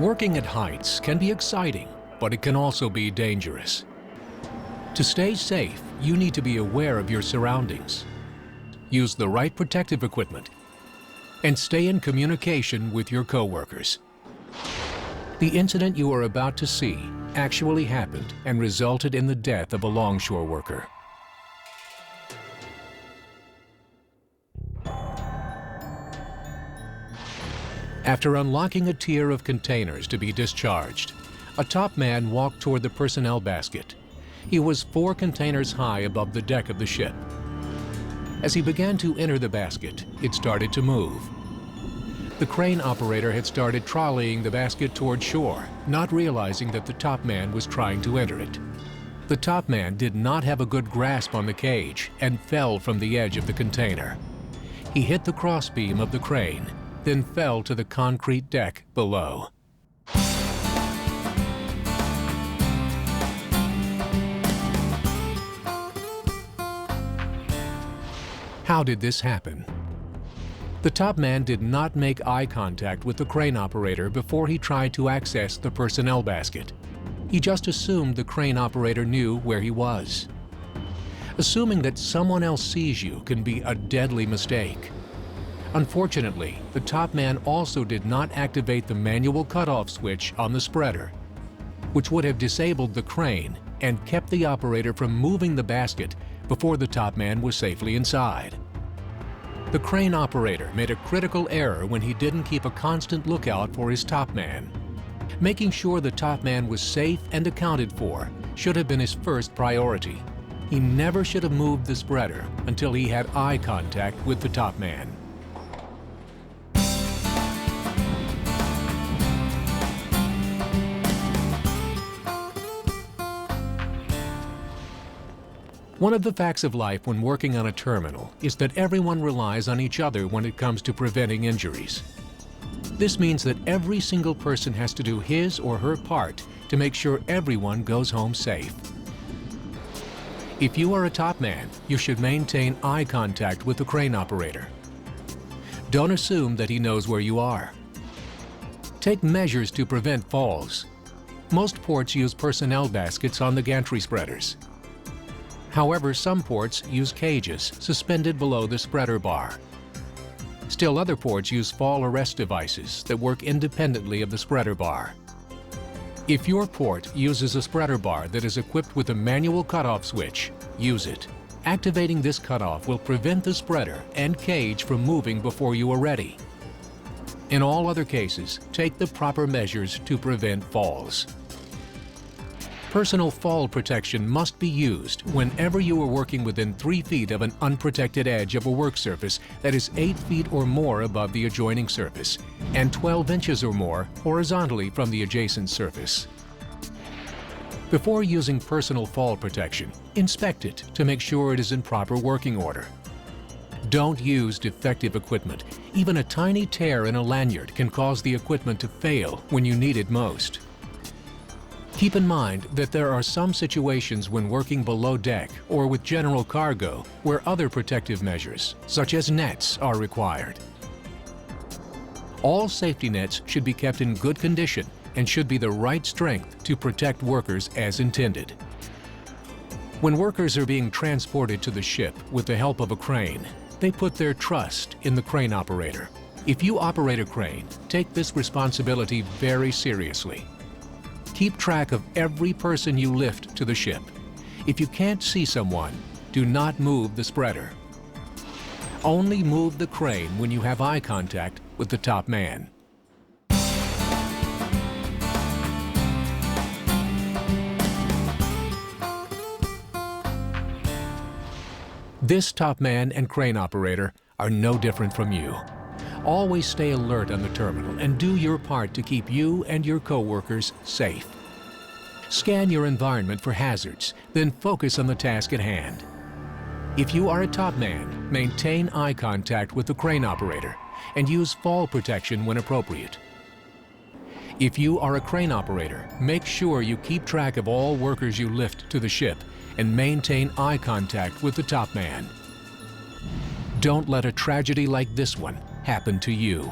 Working at heights can be exciting, but it can also be dangerous. To stay safe, you need to be aware of your surroundings, use the right protective equipment, and stay in communication with your coworkers. The incident you are about to see actually happened and resulted in the death of a longshore worker. After unlocking a tier of containers to be discharged, a top man walked toward the personnel basket. He was 4 containers high above the deck of the ship. As he began to enter the basket, it started to move. The crane operator had started trolleying the basket toward shore, not realizing that the top man was trying to enter it. The top man did not have a good grasp on the cage and fell from the edge of the container. He hit the crossbeam of the crane, then fell to the concrete deck below. How did this happen? The top man did not make eye contact with the crane operator before he tried to access the personnel basket. He just assumed the crane operator knew where he was. Assuming that someone else sees you can be a deadly mistake. Unfortunately, the top man also did not activate the manual cutoff switch on the spreader, which would have disabled the crane and kept the operator from moving the basket before the top man was safely inside. The crane operator made a critical error when he didn't keep a constant lookout for his top man. Making sure the top man was safe and accounted for should have been his first priority. He never should have moved the spreader until he had eye contact with the top man. One of the facts of life when working on a terminal is that everyone relies on each other when it comes to preventing injuries. This means that every single person has to do his or her part to make sure everyone goes home safe. If you are a top man, you should maintain eye contact with the crane operator. Don't assume that he knows where you are. Take measures to prevent falls. Most ports use personnel baskets on the gantry spreaders. However, some ports use cages suspended below the spreader bar. Still other ports use fall arrest devices that work independently of the spreader bar. If your port uses a spreader bar that is equipped with a manual cutoff switch, use it. Activating this cutoff will prevent the spreader and cage from moving before you are ready. In all other cases, take the proper measures to prevent falls. Personal fall protection must be used whenever you are working within 3 feet of an unprotected edge of a work surface that is 8 feet or more above the adjoining surface and 12 inches or more horizontally from the adjacent surface. Before using personal fall protection, inspect it to make sure it is in proper working order. Don't use defective equipment. Even a tiny tear in a lanyard can cause the equipment to fail when you need it most. Keep in mind that there are some situations when working below deck or with general cargo where other protective measures, such as nets, are required. All safety nets should be kept in good condition and should be the right strength to protect workers as intended. When workers are being transported to the ship with the help of a crane, they put their trust in the crane operator. If you operate a crane, take this responsibility very seriously. Keep track of every person you lift to the ship. If you can't see someone, do not move the spreader. Only move the crane when you have eye contact with the top man. This top man and crane operator are no different from you. Always stay alert on the terminal and do your part to keep you and your coworkers safe. Scan your environment for hazards, then focus on the task at hand. If you are a top man, maintain eye contact with the crane operator and use fall protection when appropriate. If you are a crane operator, make sure you keep track of all workers you lift to the ship and maintain eye contact with the top man. Don't let a tragedy like this one happen to you.